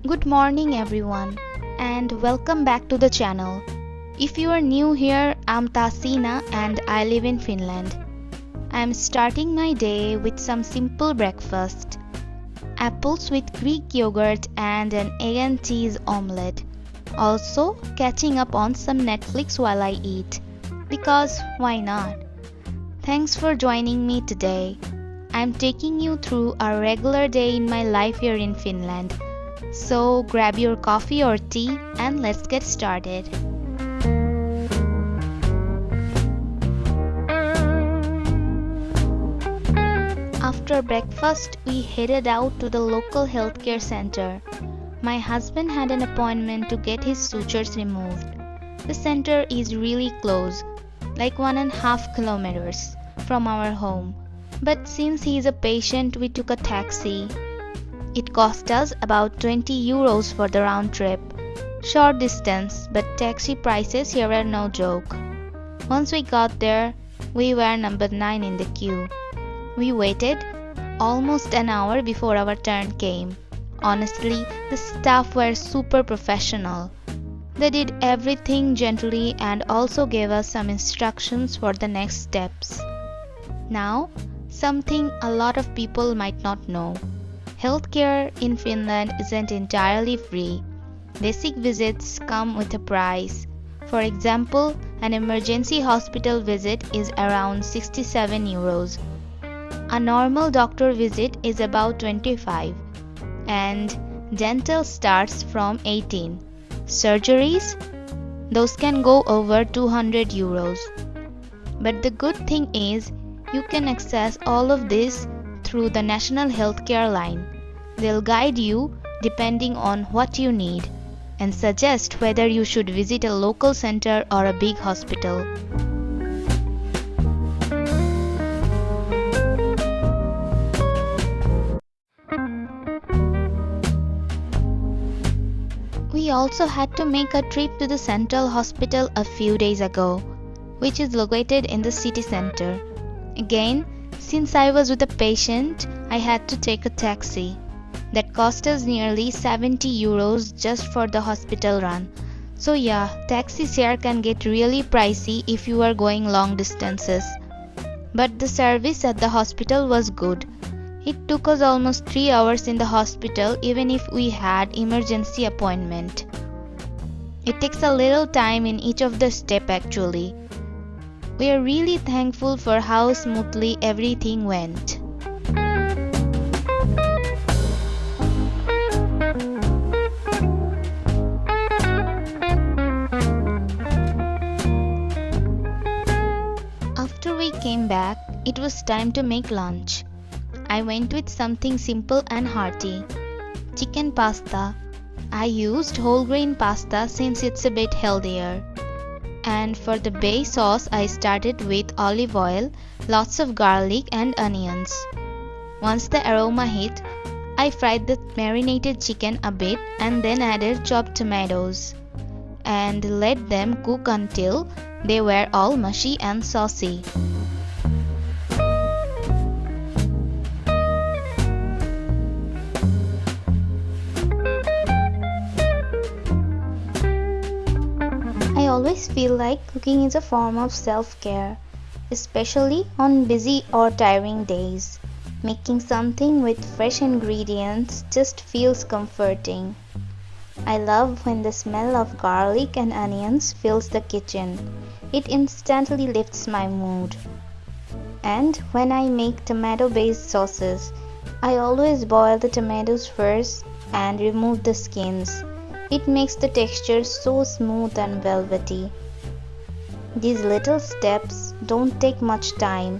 Good morning, everyone, and welcome back to the channel. If you are new here, I'm Tahsina and I live in Finland. I'm starting my day with some simple breakfast: apples with Greek yogurt and an egg and cheese omelette. Also, catching up on some Netflix while I eat. Because why not? Thanks for joining me today. I'm taking you through a regular day in my life here in Finland. So grab your coffee or tea and let's get started. After breakfast, we headed out to the local healthcare center. My husband had an appointment to get his sutures removed. The center is really close, like 1.5 kilometers from our home. But since he is a patient, we took a taxi. It cost us about 20 euros for the round trip. Short distance, but taxi prices here are no joke. Once we got there, we were number 9 in the queue. We waited almost an hour before our turn came. Honestly, the staff were super professional. They did everything gently and also gave us some instructions for the next steps. Now, something a lot of people might not know. Healthcare in Finland isn't entirely free. Basic visits come with a price. For example, an emergency hospital visit is around 67 euros. A normal doctor visit is about 25, and dental starts from 18. Surgeries? Those can go over 200 euros. But the good thing is, you can access all of this through the National Healthcare Line. They'll guide you depending on what you need and suggest whether you should visit a local center or a big hospital. We also had to make a trip to the Central Hospital a few days ago, which is located in the city center. Again, since I was with a patient, I had to take a taxi. That cost us nearly 70 euros just for the hospital run. So yeah, taxis here can get really pricey if you are going long distances. But the service at the hospital was good. It took us almost 3 hours in the hospital even if we had emergency appointment. It takes a little time in each of the step actually. We are really thankful for how smoothly everything went. After we came back, it was time to make lunch. I went with something simple and hearty. Chicken pasta. I used whole grain pasta since it's a bit healthier. And for the base sauce, I started with olive oil, lots of garlic and onions. Once the aroma hit, I fried the marinated chicken a bit and then added chopped tomatoes and let them cook until they were all mushy and saucy. I always feel like cooking is a form of self-care, especially on busy or tiring days. Making something with fresh ingredients just feels comforting. I love when the smell of garlic and onions fills the kitchen. It instantly lifts my mood. And when I make tomato-based sauces, I always boil the tomatoes first and remove the skins. It makes the texture so smooth and velvety. These little steps don't take much time,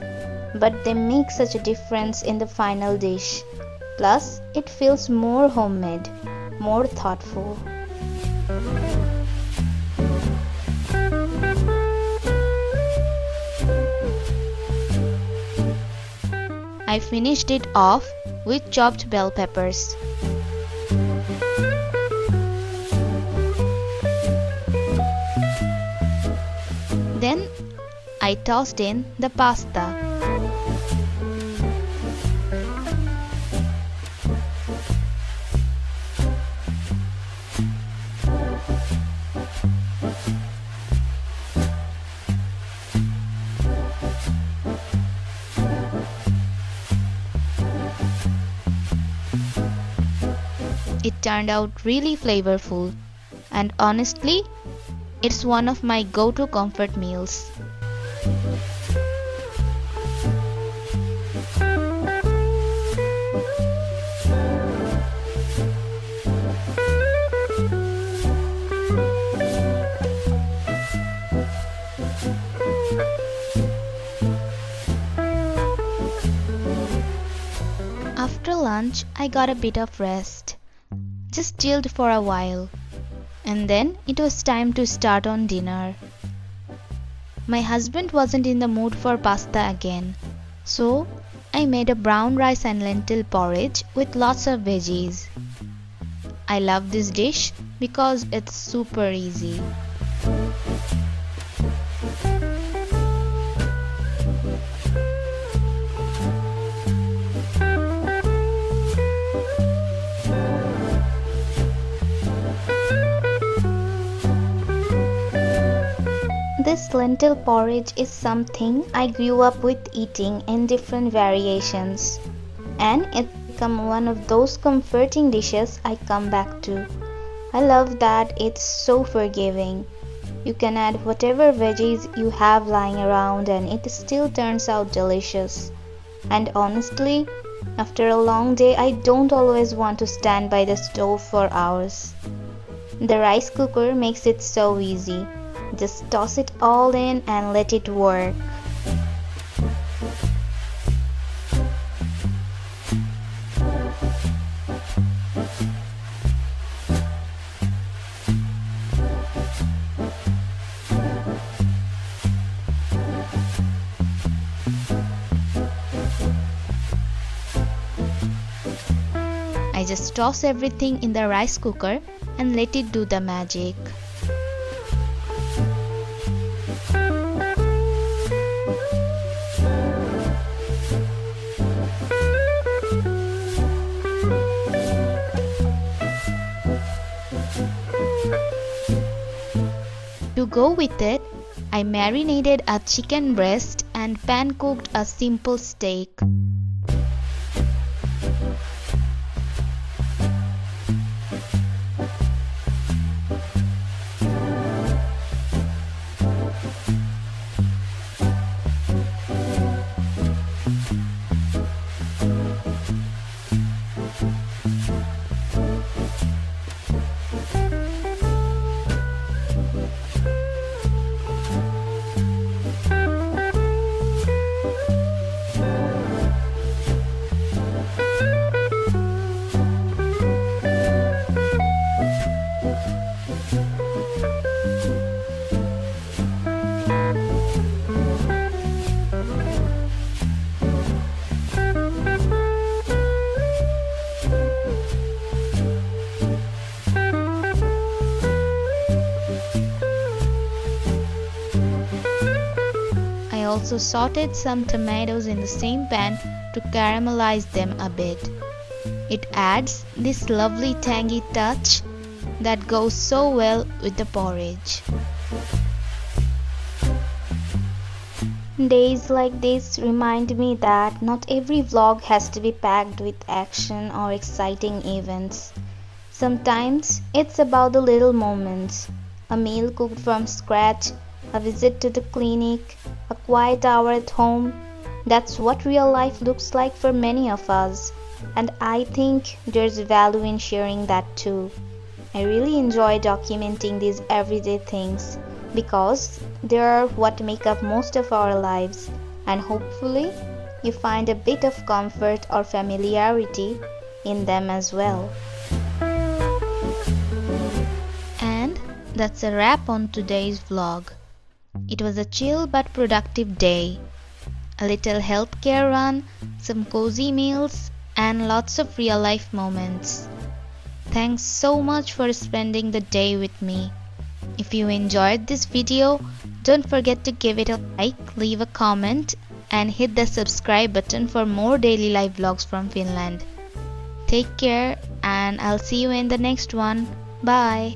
but they make such a difference in the final dish. Plus, it feels more homemade, more thoughtful. I finished it off with chopped bell peppers. Then I tossed in the pasta. It turned out really flavorful, and honestly, it's one of my go-to comfort meals. After lunch, I got a bit of rest, just chilled for a while, and then it was time to start on dinner. My husband wasn't in the mood for pasta again, so I made a brown rice and lentil porridge with lots of veggies. I love this dish because it's super easy. This lentil porridge is something I grew up with eating in different variations, and it's become one of those comforting dishes I come back to. I love that it's so forgiving. You can add whatever veggies you have lying around and it still turns out delicious. And honestly, after a long day, I don't always want to stand by the stove for hours. The rice cooker makes it so easy. Just toss it all in and let it work. I just toss everything in the rice cooker and let it do the magic. To go with it, I marinated a chicken breast and pan-cooked a simple steak. I also sauteed some tomatoes in the same pan to caramelize them a bit. It adds this lovely tangy touch that goes so well with the porridge. Days like this remind me that not every vlog has to be packed with action or exciting events. Sometimes it's about the little moments, a meal cooked from scratch, a visit to the clinic, a quiet hour at home. That's what real life looks like for many of us, and I think there's value in sharing that too. I really enjoy documenting these everyday things because they are what make up most of our lives, and hopefully you find a bit of comfort or familiarity in them as well. And that's a wrap on today's vlog. It was a chill but productive day. A little healthcare run, some cozy meals, and lots of real life moments. Thanks so much for spending the day with me. If you enjoyed this video, don't forget to give it a like, leave a comment, and hit the subscribe button for more daily life vlogs from Finland. Take care, and I'll see you in the next one. Bye!